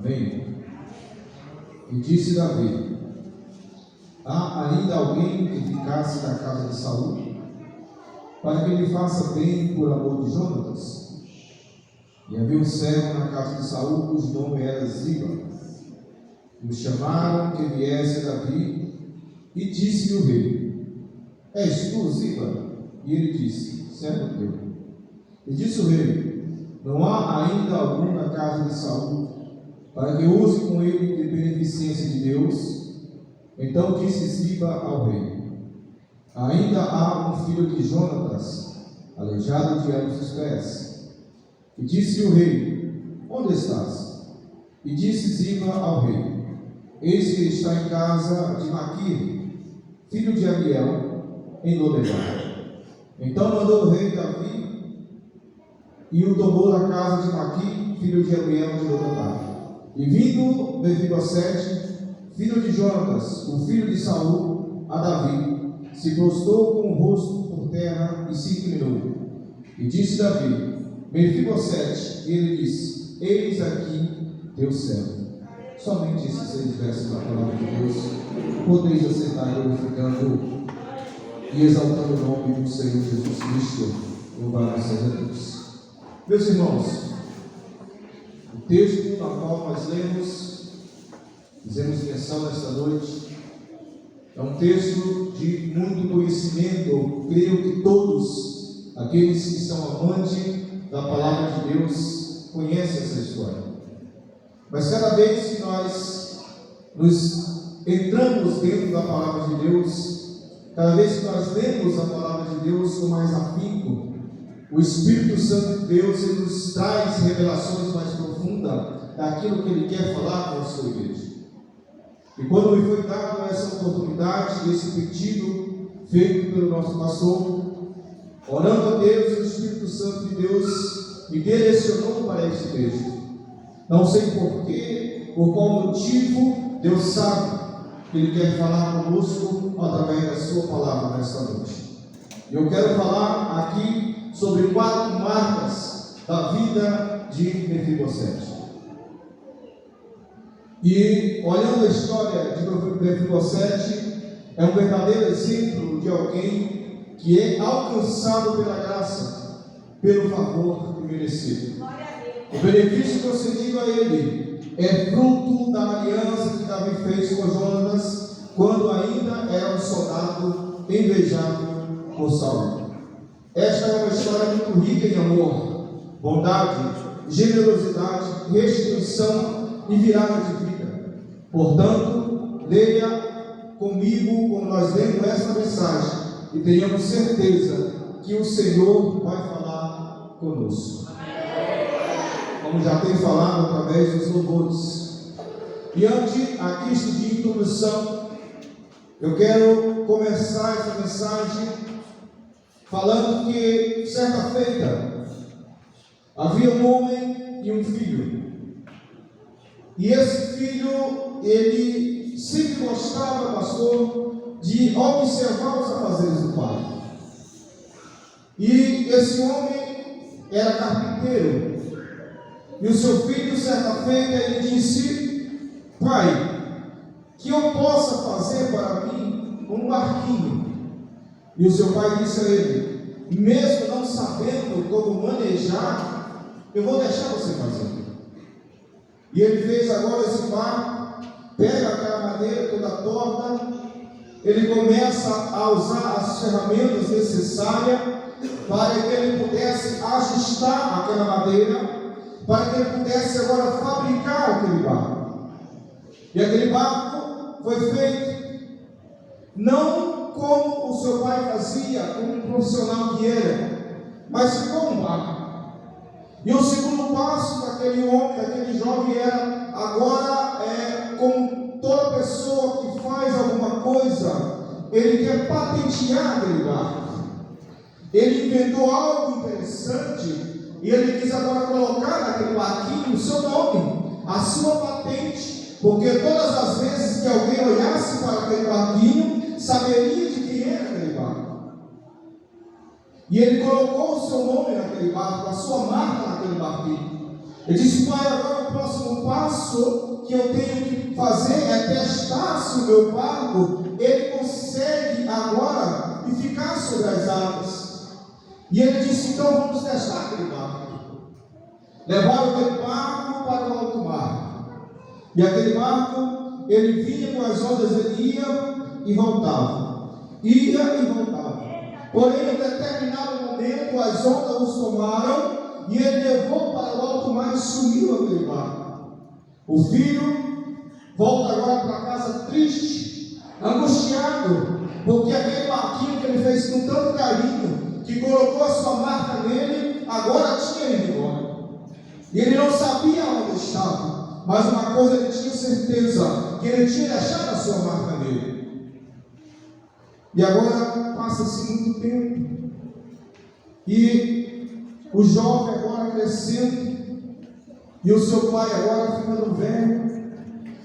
Amém? E disse Davi: há ainda alguém que ficasse na casa de Saul, para que lhe faça bem por amor de Jonatas? E havia um servo na casa de Saul, cujo nome era Ziba. E o chamaram que viesse a Davi, e disse-lhe o rei: és tu, Ziba? E ele disse: servo teu. E disse o rei: não há ainda algum na casa de Saul, para que use com ele de beneficência de Deus? Então disse Ziba ao rei: ainda há um filho de Jonatas, aleijado de ambos os pés. E disse o rei: onde estás? E disse Ziba ao rei: eis que ele está em casa de Maquir, filho de Amiel, em Lodebar. Então mandou o rei Davi, e o tomou da casa de Maquir, filho de Amiel, de Lodebar. E vindo Mefibosete, filho de Jonatas, o filho de Saul, a Davi, se prostrou com o rosto por terra e se inclinou. E disse Davi: Mefibosete. E ele disse: eis aqui teu servo. Somente esses 6 versos da palavra de Deus podeis acertar glorificando e exaltando o nome do Senhor Jesus Cristo. Louvado seja Deus. Meus irmãos, o texto na qual nós fizemos menção nesta noite, é um texto de muito conhecimento. Eu creio que todos aqueles que são amantes da palavra de Deus conhecem essa história. Mas cada vez que nós nos entramos dentro da palavra de Deus, cada vez que nós lemos a palavra de Deus com mais afinco, o Espírito Santo de Deus ele nos traz revelações mais profundas daquilo que Ele quer falar com a sua igreja. E quando me foi dada essa oportunidade, esse pedido feito pelo nosso pastor, orando a Deus, o Espírito Santo de Deus me direcionou para este texto. Não sei porquê, por qual motivo, Deus sabe que Ele quer falar conosco através da sua palavra nesta noite. E eu quero falar aqui sobre 4 marcas da vida de Mefibosete. E olhando a história de Mefibosete, é um verdadeiro exemplo de alguém que é alcançado pela graça, pelo favor merecido. O benefício concedido a ele é fruto da aliança que Davi fez com Jonatas, quando ainda era um soldado invejado por Saul. Esta é uma história muito rica em amor, bondade, generosidade, restituição e virada de vida. Portanto, leia comigo quando nós lemos esta mensagem e tenhamos certeza que o Senhor vai falar conosco. Como já tem falado através dos louvores. E antes, a título de introdução, eu quero começar essa mensagem falando que, certa feita, havia um homem e um filho. E esse filho, ele sempre gostava, pastor, de observar os afazeres do pai. E esse homem era carpinteiro. E o seu filho, certa feita, ele disse: pai, que eu possa fazer para mim um barquinho. E o seu pai disse a ele: mesmo não sabendo como manejar, eu vou deixar você fazer. E ele fez agora esse barco, pega aquela madeira toda torta, ele começa a usar as ferramentas necessárias para que ele pudesse ajustar aquela madeira, para que ele pudesse agora fabricar aquele barco. E aquele barco foi feito não como o seu pai fazia, como um profissional que era, mas ficou um barco. E o segundo passo daquele homem, daquele jovem era, agora como toda pessoa que faz alguma coisa, ele quer patentear aquele barco. Ele inventou algo interessante e ele quis agora colocar naquele barquinho o seu nome, a sua patente, porque todas as vezes que alguém olhasse para aquele barquinho, saberia de quem era aquele barco. E ele colocou o seu nome naquele barco, a sua marca naquele barquinho. Ele disse: pai, agora o próximo passo que eu tenho que fazer é testar se o meu barco ele consegue agora ficar sobre as águas. E ele disse: então vamos testar aquele barco. Levaram aquele barco para o alto mar. E aquele barco, ele vinha com as ondas, ele ia e voltava. Ia e voltava. Porém, em determinado momento, as ondas os tomaram e ele levou para o alto mar e sumiu aquele barco. O filho volta agora para casa triste, angustiado, porque aquele barquinho que ele fez com tanto carinho, que colocou a sua marca nele, agora tinha ido embora. E ele não sabia onde estava, mas uma coisa ele tinha certeza, que ele tinha deixado a sua marca nele. E agora passa-se muito tempo, e o jovem agora crescendo, e o seu pai agora ficando velho.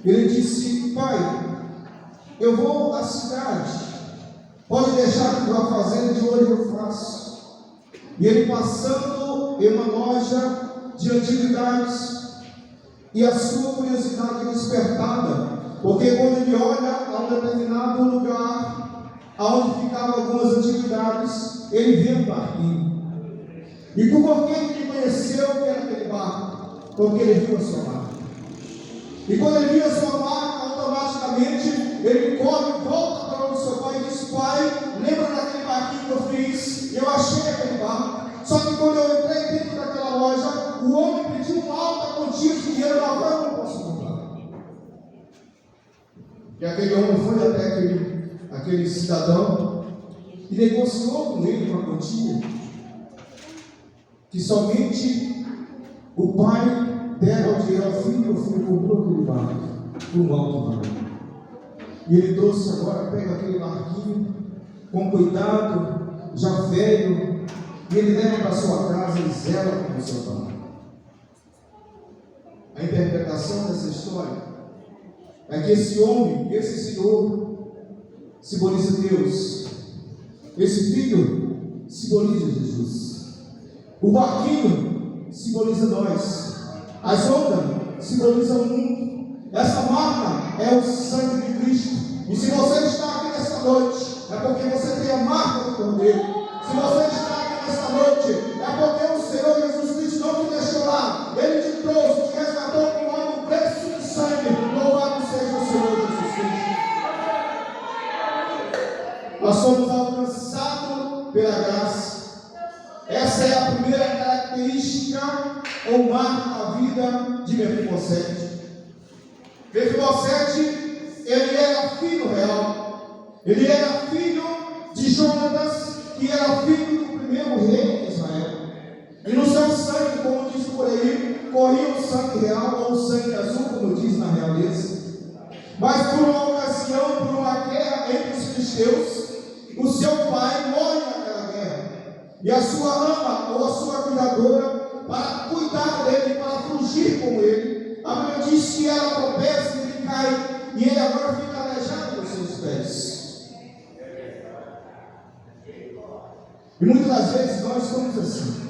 Ele disse: pai, eu vou à cidade, pode deixar que a fazenda de hoje eu faço. E ele passando em uma loja de antiguidades, e a sua curiosidade é despertada, porque quando ele olha a um determinado lugar aonde ficavam algumas antiguidades, ele vê um barquinho. E por que ele conheceu que era aquele barco? Porque ele viu a sua marca. E quando ele viu a sua marca, automaticamente ele corre e volta para o seu pai e diz: pai, lembra daquele barquinho que eu fiz? Eu achei aquele barco. Só que quando eu entrei dentro daquela loja, o homem pediu uma alta quantia de dinheiro, agora eu não posso comprar. E aquele homem foi até aquele cidadão e negociou com ele uma quantia que somente o pai dera o dinheiro ao filho, o filho comprou aquele barco por um alto valor. E ele trouxe agora, pega aquele barquinho com cuidado, já velho, e ele leva para sua casa e zela com o seu pai. A interpretação dessa história é que esse homem, esse senhor, simboliza Deus. Esse filho simboliza Jesus. O barquinho simboliza nós. As ondas simbolizam o mundo. Essa marca é o sangue de Cristo. E se você está aqui nessa noite, é porque você tem a marca do Cordeiro. Se você está aqui nessa noite, é porque o Senhor Jesus Cristo não te deixou lá. Ele te trouxe, te resgatou com algo preço de sangue. Louvado seja o Senhor Jesus Cristo. Nós somos alcançados pela graça. Essa é a primeira característica ou marca na vida de Mefibosete. Mefibosete, ele era filho real. Ele era filho de Jonatas, que era filho do primeiro rei de Israel. E no seu sangue, como diz por aí, corria o sangue real ou o sangue azul, como diz na realeza. Mas por uma ocasião, por uma guerra entre os filisteus, o seu pai morre naquela guerra. E a sua ama ou a sua cuidadora, para cuidar dele, para fugir com ele, a Bíblia diz que ela tropeça e ele cai, e ele agora fica aleijado dos seus pés. E muitas das vezes nós somos assim,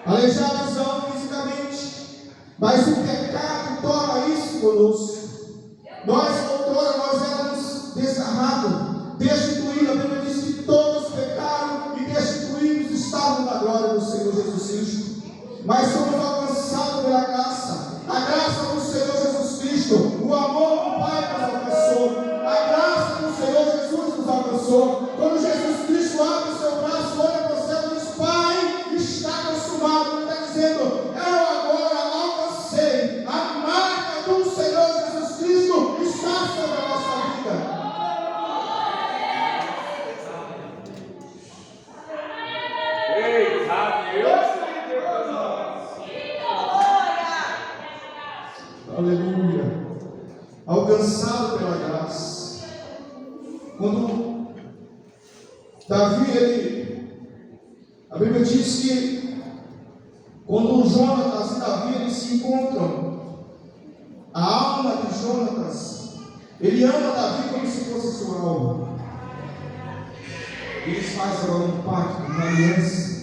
aleijados não fisicamente, mas o pecado torna isso conosco. Outrora nós éramos desgarrados, destituídos. A Bíblia diz que todos pecaram e destituídos estavam na glória do Senhor Jesus Cristo. Mas somos alcançados pela graça, a graça do Senhor Jesus Cristo, o amor do Pai nos alcançou, a graça do Senhor Jesus nos alcançou. Quando Jesus Cristo abre o seu braço, olha para o céu e diz: Pai, está consumado. Ele está dizendo: eu agora alcancei a marca do Senhor Jesus Cristo, está sobre a nossa vida. Aleluia. Alcançado pela graça. Quando Davi, a Bíblia diz que quando Jonatas e Davi eles se encontram, a alma de Jonatas, ele ama Davi como se fosse sua alma. Eles fazem agora um pacto, uma aliança.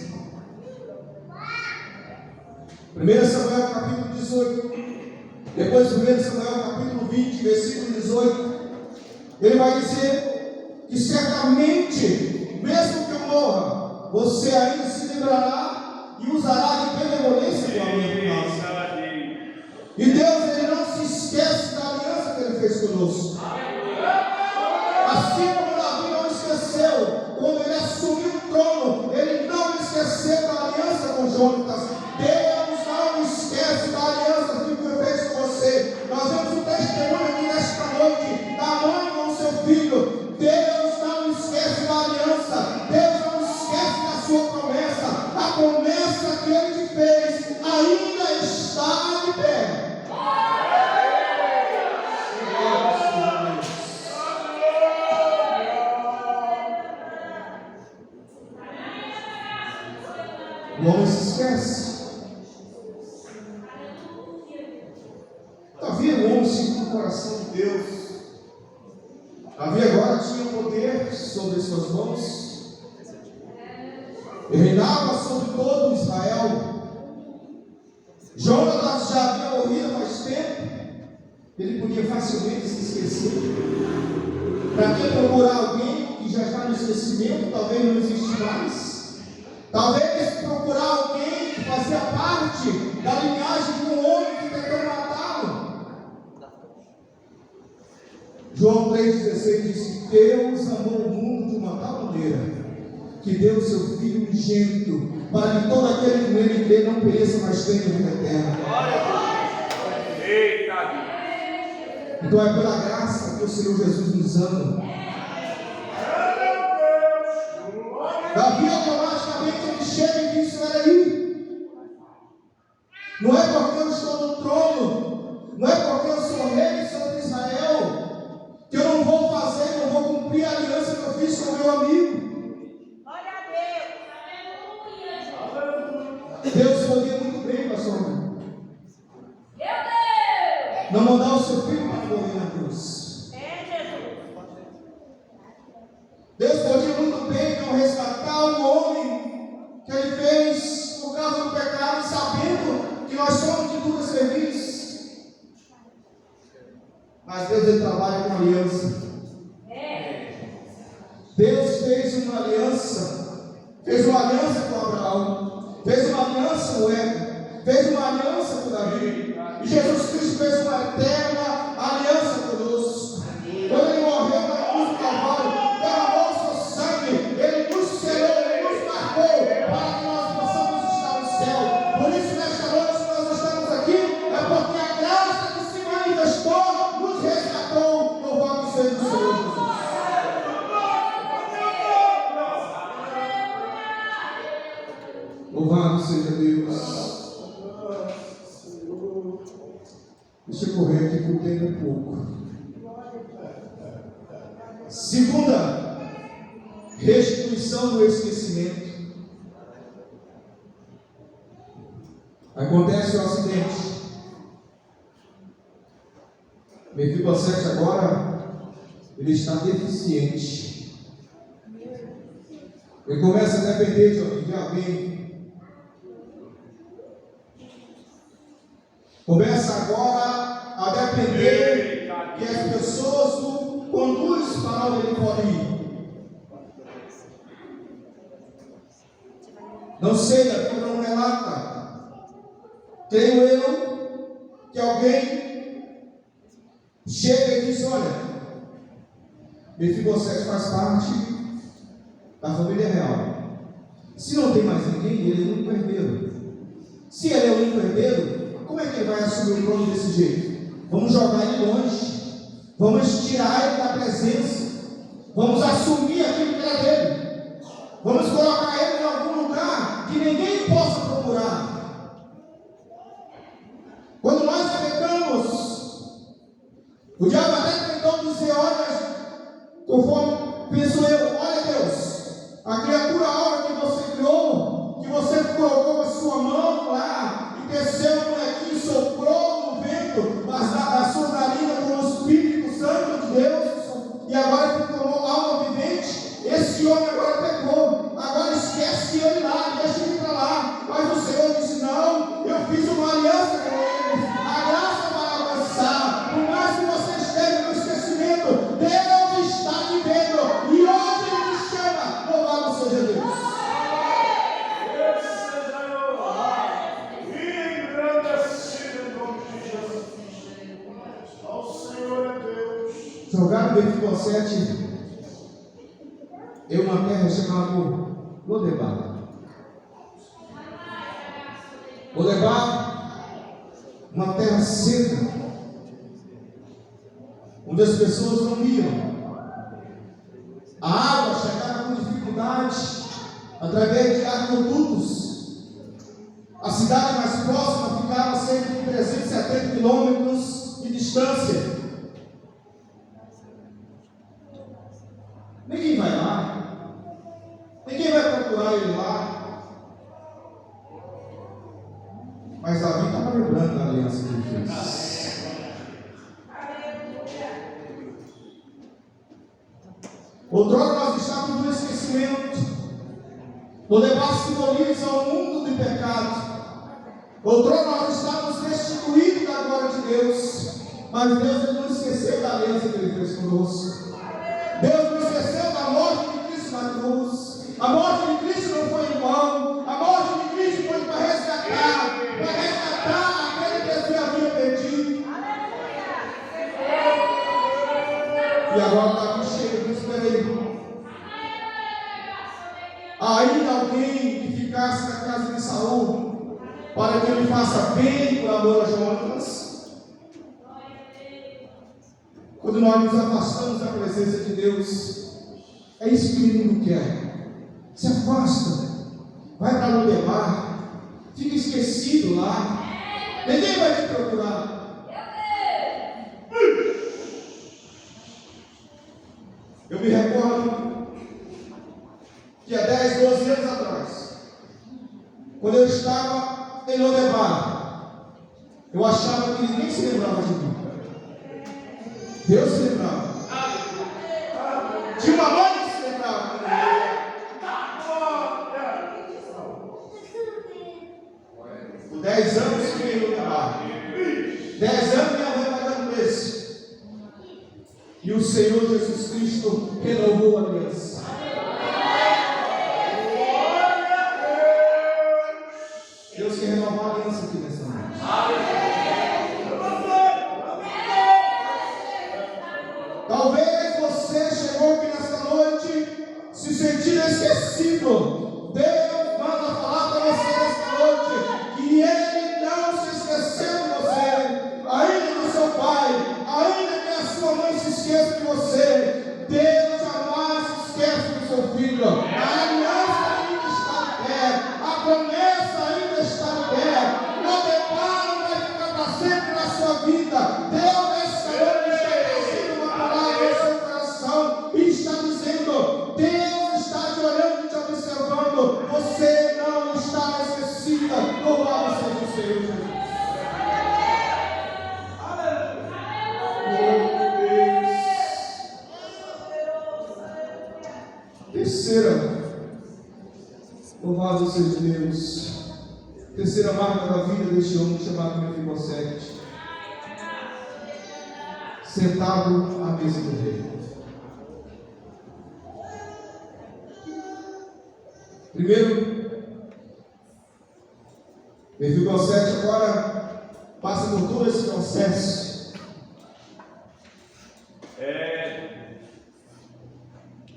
1 Samuel capítulo 18, depois 1 Samuel capítulo 20, versículo 18, ele vai dizer que certamente, mesmo que eu morra, você ainda se lembrará e usará de benevolência com a minha casa. E Deus, ele não se esquece da aliança que ele fez conosco. Assim como Davi não esqueceu, quando ele assumiu o trono, ele não esqueceu da aliança com Jonatas. Deus não esquece da aliança que ele fez com você. Nós vemos um testemunho aqui nesta noite, da mãe com o seu filho. Deus não esquece da aliança, Deus não esquece da sua promessa. A promessa que ele te fez ainda está de pé. O homem se esquece. Davi, o homem segundo o coração de Deus. Davi agora tinha poder sobre suas mãos. Ele reinava sobre todo Israel. Jonatas já havia morrido faz tempo. Ele podia facilmente se esquecer. Para que procurar alguém que já está no esquecimento, talvez não existe mais. Talvez procurar alguém que fazia parte da linhagem de um homem que tentou matá-lo. João 3,16 diz que Deus amou o mundo de uma tal maneira que deu o seu Filho unigênito, para que todo aquele que nele crê não pereça, mas tenha vida eterna. Então é pela graça que o Senhor Jesus nos ama. Davi automaticamente ele chega e diz: olha aí, não é porque eu estou no trono, não é porque eu sou rei sobre Israel, que eu não vou fazer, não vou cumprir a aliança que eu fiz com o meu amigo. Glória a Deus. Deus podia muito bem, pastor, não mandar o seu filho para morrer na cruz. Deus podia muito bem não resgatar o homem que ele fez por causa do pecado, sabendo que nós somos de duas serviços. Mas Deus, ele trabalha com aliança. Deus fez uma aliança com Abraão, fez uma aliança com Eva, fez uma aliança com Davi, e Jesus Cristo fez uma eterna aliança conosco. Quando ele morreu na cruz do Calvário, derramou seu sangue, ele nos selou, ele nos marcou para que nós possamos estar no céu. Por isso, nesta noite que nós estamos aqui, é porque a graça que se manifestou nos resgatou. Louvado seja o Senhor Jesus. Louvado seja Deus. Deixa eu correr aqui, porque o tempo é pouco. Segunda, restituição do esquecimento. Acontece o acidente. Mefibosete agora, ele está deficiente. Ele começa a depender de alguém. Começa agora a depender que as pessoas o conduzem para onde ele pode ir. Não sei, a Bíblia não relata. Creio eu que alguém chega e diz: olha, Mefibosete faz parte da família real. Se não tem mais ninguém, ele é o único herdeiro. Se ele é o único herdeiro, como é que ele vai assumir o trono desse jeito? Vamos jogar ele longe, vamos tirar ele da presença, vamos assumir aquilo que é dele, vamos colocar ele em algum lugar que ninguém possa procurar. Quando nós pecamos, o diabo até tentou dizer: olha, conforme penso eu, olha Deus, a criatura alva que você criou, que você colocou a sua mão lá e desceu no molequinho, soprou no vento, mas das suas narinas com o Espírito Santo de Deus, e agora ele tomou alma vivente. Esse homem agora pecou, agora esquece ele lá, deixa ele para lá. Mas o Senhor disse: não, eu fiz Jogaram Mefibosete em uma terra chamada Lodebar. Lodebar, uma terra seca, onde as pessoas não iam. A água chegava com dificuldade através de aquedutos. A cidade mais próxima ficava a cerca de 370 quilômetros de distância. Ninguém vai lá, ninguém vai procurar ele lá. Mas Davi estava lembrando da aliança que ele fez. Outrora nós estávamos no esquecimento. Lodebar simboliza o mundo de pecado. Outrora nós estávamos destituídos da glória de Deus. Mas Deus não esqueceu da aliança que Ele fez conosco. Deus não esqueceu da morte de Cristo na cruz. A morte de Cristo não foi em vão. A morte de Cristo foi para resgatar aquele que se havia perdido. E agora Davi chega e diz: peraí, ainda alguém que ficasse na casa de Saul, para que ele faça bem por amor a Jonatas? Quando nós nos afastamos da presença de Deus, é isso que o inimigo quer. Se afasta, vai para Lodebar, fica esquecido lá, ninguém vai te procurar. Eu me recordo que há 10, 12 anos atrás, quando eu estava em Lodebar, eu achava que ninguém se lembrava de mim. Deus se lembrava. Tinha uma mãe que se lembrava. Por 10 anos que eu Lodebar. 10 anos minha mãe pagando preço. E o Senhor Jesus Cristo renovou a aliança. Deus quer renovar a aliança aqui nessa noite. Talvez você chegou aqui nessa noite se sentindo esquecido. Deus manda falar para você nesta noite que Ele não se esqueceu de você, ainda do seu pai, ainda que a sua mãe se esqueça de você. Deus jamais se esquece do seu filho. A aliança ainda está de pé, a promessa ainda está de pé. Não depara, vai ficar para sempre na sua vida. Deus nessa noite está trazendo uma palavra no seu coração e está dizendo: Deus está te olhando e te observando. Você não está esquecida. Louvado seja o Senhor Jesus. Terceira, louvado seja Deus. Terceira marca da vida deste homem chamado Mefibosete, sentado à mesa do rei. Primeiro, Mefibosete agora passa por todo esse processo.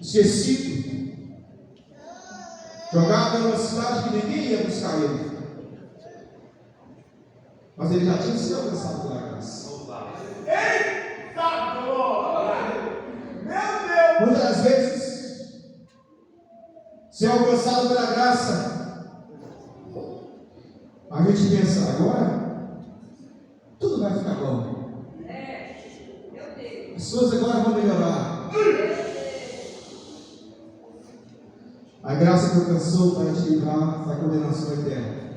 Esquecido, jogado em uma cidade que ninguém ia buscar ele. Mas ele já tinha sido alcançado pela graça. Eita glória! Meu Deus! Muitas vezes, ser alcançado pela graça, a gente pensa: agora tudo vai ficar bom. As coisas agora vão melhorar. A graça que alcançou para te livrar da condenação eterna.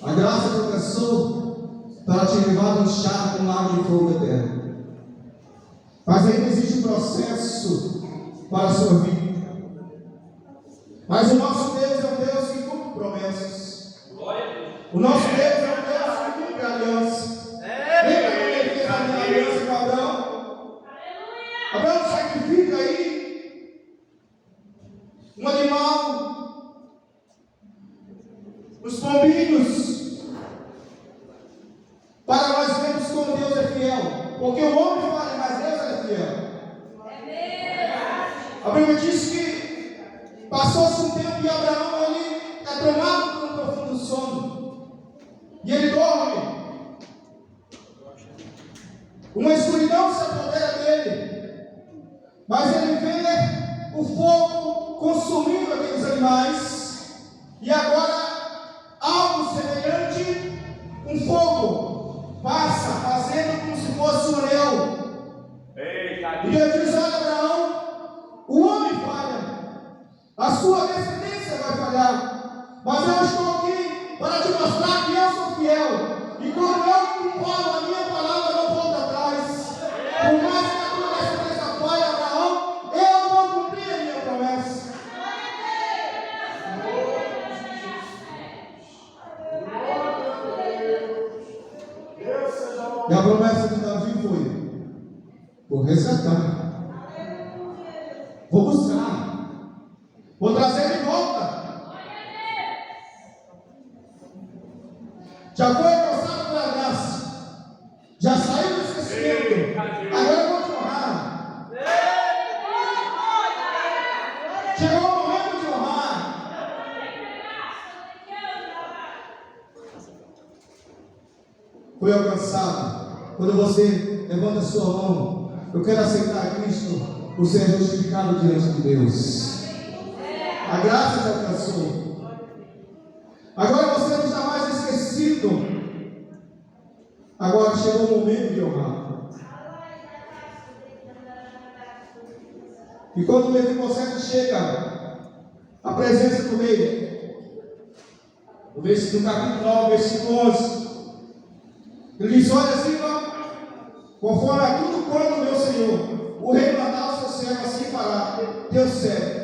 A graça que alcançou para te levar do charco, um lago de fogo eterno. Mas ainda existe um processo para a sua vida. Mas o nosso Deus é um Deus que cumpre promessas. O nosso Deus é um Deus que cumpre aliança. Lembra quando ele fez a aliança com Abraão? Abraão sacrifica aí um animal, os pombinhos, para nós vermos como Deus é fiel. Porque o homem falha, mas Deus é fiel. A Bíblia diz que passou-se um tempo e Abraão ele é tomado por um profundo sono. E ele dorme. Uma escuridão se apodera dele. Mas ele vê o fogo consumindo aqueles animais. E agora algo semelhante, um fogo passa, fazendo como se fosse um leão. E Deus diz: olha, Abraão, o homem falha, a sua descendência vai falhar, mas eu estou aqui para te mostrar que eu sou fiel. E quando eu falo a minha palavra, não volto atrás. Por mais que a tua descendência falhe, Abraão, eu vou cumprir a minha promessa. E a promessa de Davi foi: vou resgatar, vou buscar, vou trazer de volta. Já foi alcançado pela graça, já saiu do esquecimento, agora eu vou te honrar. Chegou o momento de honrar. Foi alcançado. Quando você levanta a sua mão, eu quero aceitar Cristo, você é justificado diante de Deus. A graça te alcançou. Agora você não está mais esquecido. Agora chegou o momento de honrar. E quando Mefibosete chega à presença do rei, no capítulo 9, versículo 11, ele diz: olha, Ziba, conforme a tudo quanto meu senhor, o rei mandar o seu servo, assim fará, teu servo.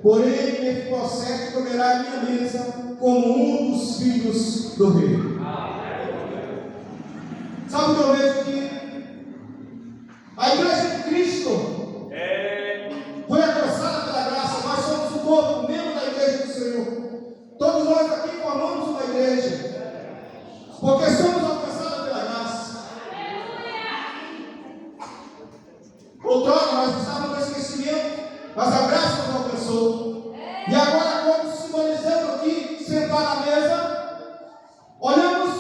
Porém, Mefibosete comerá a minha mesa como um dos filhos do rei. Sabe o que eu vejo aqui? A igreja de Cristo foi alcançada pela graça. Nós somos o corpo, membro da igreja do Senhor. Todos nós aqui formamos uma igreja, porque somos alcançados pela graça. Outrora nós estávamos no esquecimento, mas a graça nos alcançou. E agora, quando simbolizamos aqui, sentar na mesa, olhamos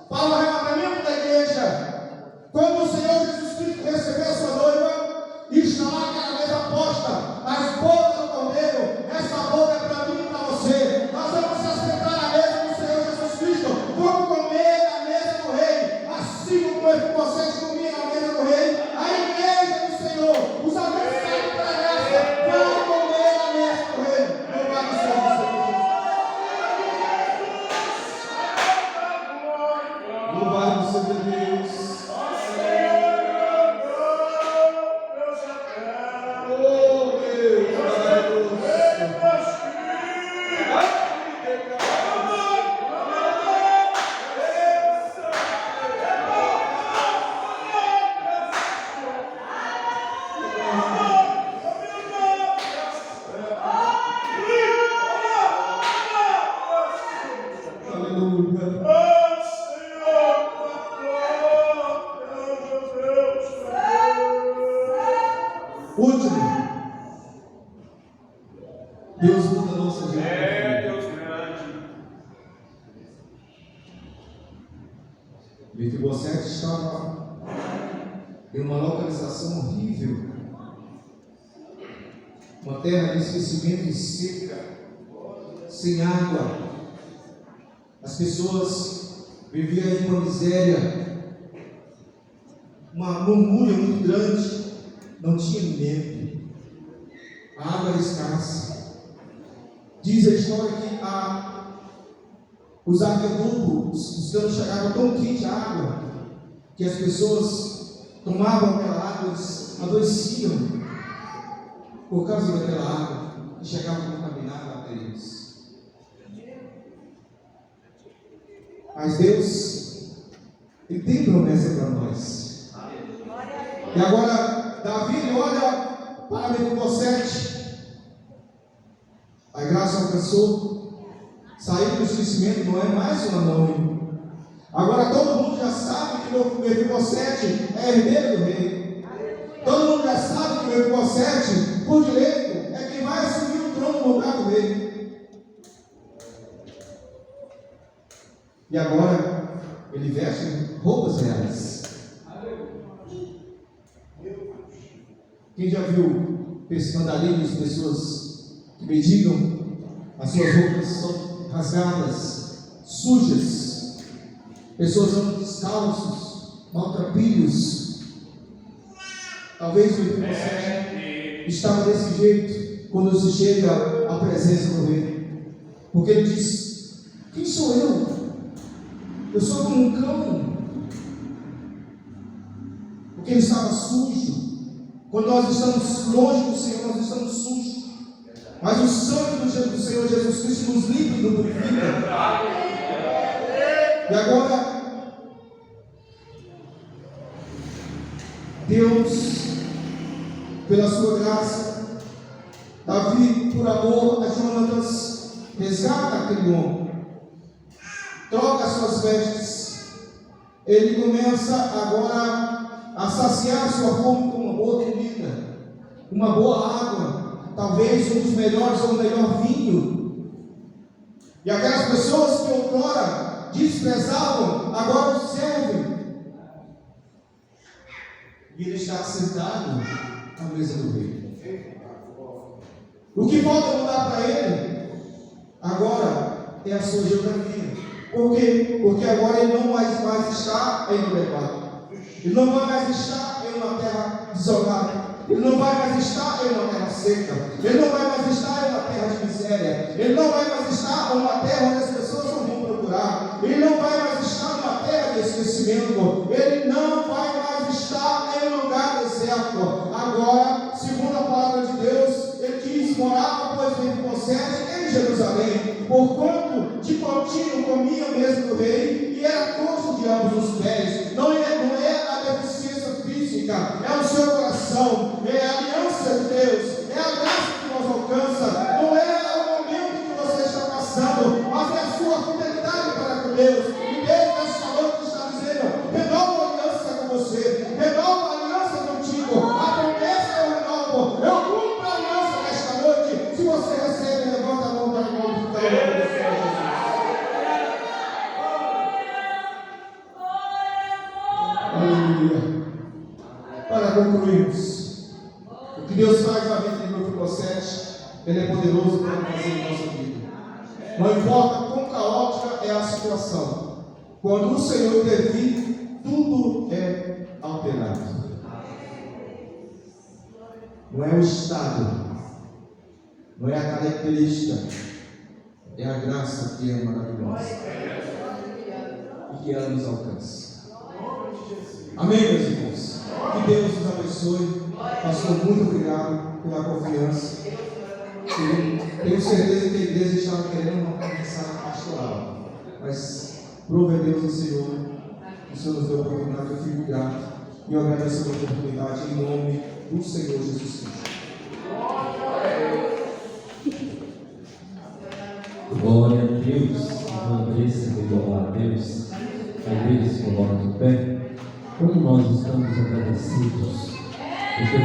para o arrebatamento da igreja, quando o Senhor Jesus Cristo recebeu a sua noiva e está lá aquela mesa posta, a esposa do Cordeiro. Essa boca é para mim e para você. Nós vamos se assentar na mesa do Senhor Jesus Cristo, vamos comer na mesa do rei, assim como vocês comem na mesa do rei. A igreja do Senhor, os abençoados pela graça, vão comer na mesa do rei. Louvado seja o Senhor Jesus. Louvado seja Deus. Último, Deus muda a nossa vida. Deus grande. Mefibosete estava em uma localização horrível, uma terra de esquecimento e seca, sem água. As pessoas viviam em uma miséria, uma murmúria muito grande. Não tinha alimento, a água era escassa. Diz a história que os aquedutos, os canos chegavam tão quente a água, que as pessoas tomavam aquela água, eles adoeciam por causa daquela água, e chegava contaminada até eles. Mas Deus, Ele tem promessa para nós. E agora Davi olha para Mefibosete. A graça alcançou, saiu do esquecimento, não é mais uma mãe. Agora todo mundo já sabe que Mefibosete é herdeiro do rei. Todo mundo já sabe que Mefibosete, por direito, é quem vai assumir o trono no lugar do rei. E agora ele veste roupas reais. Quem já viu andarilhos, pessoas que mendigam, as suas roupas são rasgadas, sujas, pessoas andam descalços, maltrapilhos. Talvez você estava desse jeito quando se chega à presença do rei, porque ele diz: quem sou eu? Eu sou como um cão. Porque ele estava sujo. Quando nós estamos longe do Senhor, nós estamos sujos. Mas o sangue do Senhor Jesus Cristo nos limpa e nos purifica. E agora, Deus, pela sua graça, Davi, por amor a Jonatas, resgata aquele homem, troca as suas vestes. Ele começa agora a saciar sua fome com uma boa comida, uma boa água, talvez um dos melhores ou o melhor vinho. E aquelas pessoas que outrora desprezavam, agora o servem. E ele está sentado à mesa do rei. O que falta mudar para ele agora é a sua geografia. Por quê? Porque agora ele não mais está em Lodebar. Ele não vai mais estar em uma terra desolada. Ele não vai mais estar em uma terra seca. Ele não vai mais estar em uma terra de miséria. Ele não vai mais estar em uma terra onde as pessoas não vão procurar. Ele não vai mais estar em uma terra de esquecimento. Ele não vai mais estar em um lugar deserto. Agora, segundo a palavra de Deus, ele diz: morava, pois, Mefibosete em Jerusalém, porquanto de contínuo comia mesmo do rei, e era coxo de ambos os pés. Não é a deficiência física, é o seu coração, é a aliança de Deus, é a graça que nos alcança. Não é o momento que você está passando, mas é a sua fidelidade para com Deus. E Deus, nessa noite, está dizendo: renova a aliança com você, renova a aliança contigo. A promessa eu renovo, eu cumpro a aliança nesta noite. Se você recebe, levanta a mão para glorificar o nome do Senhor Jesus. Aleluia. Para concluirmos, o que Deus faz na vida de Mefibosete, Ele é poderoso para fazer em nossa vida. Não importa quão caótica é a situação, quando o Senhor intervir, tudo é alterado. Não é o estado, não é a característica, é a graça que é maravilhosa e que ela nos alcança. Amém, meus irmãos? Que Deus nos abençoe. Pastor, muito obrigado pela confiança. Tenho certeza que a igreja estava querendo uma mensagem pastoral, mas prove a Deus o Senhor nos deu a oportunidade. Eu fico grato e eu agradeço a oportunidade em nome do Senhor Jesus Cristo. Glória a Deus. Andressa, glória a Deus. A igreja se coloca de pé. Como nós estamos agradecidos, porque